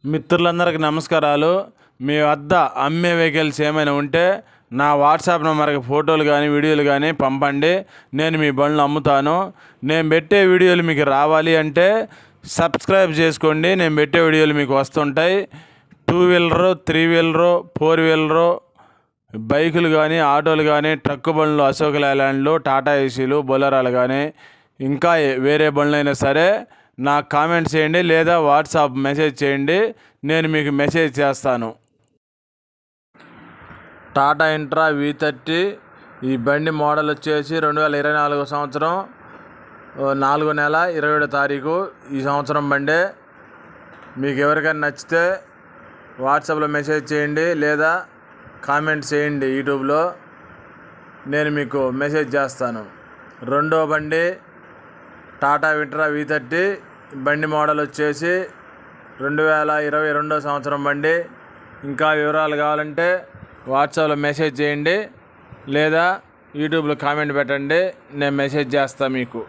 మిత్రులందరికీ నమస్కారాలు. మీ వద్ద అమ్మే వెహికల్స్ ఏమైనా ఉంటే నా వాట్సాప్ నెంబర్కి ఫోటోలు కానీ వీడియోలు కానీ పంపండి. నేను మీ బండ్లు అమ్ముతాను. నేను పెట్టే వీడియోలు మీకు రావాలి అంటే సబ్స్క్రైబ్ చేసుకోండి. నేను పెట్టే వీడియోలు మీకు వస్తుంటాయి. 2 వీలరు, 3 వీలరు, 4 వీలరు బైకులు కానీ, ఆటోలు కానీ, ట్రక్కు బండ్లు, అశోక్ లేలాండ్లు, టాటా ఏసీలు, బొలెరోలు కానీ ఇంకా వేరే బండ్లైనా సరే నాకు కామెంట్ చేయండి లేదా వాట్సాప్ మెసేజ్ చేయండి. నేను మీకు మెసేజ్ చేస్తాను. టాటా ఇంట్రా V30 ఈ బండి మోడల్ వచ్చేసి 2024 సంవత్సరం 4వ నెల 27వ తారీఖు ఈ సంవత్సరం బండి. మీకు ఎవరికైనా నచ్చితే వాట్సాప్లో మెసేజ్ చేయండి లేదా కామెంట్ చేయండి యూట్యూబ్లో. నేను మీకు మెసేజ్ చేస్తాను. రెండో బండి టాటా ఇంట్రా V30 బండి మోడల్ వచ్చేసి 2022 సంవత్సరం బండి. ఇంకా వివరాలు కావాలంటే వాట్సాప్లో మెసేజ్ చేయండి లేదా యూట్యూబ్లో కామెంట్ పెట్టండి. నేను మెసేజ్ చేస్తాను మీకు.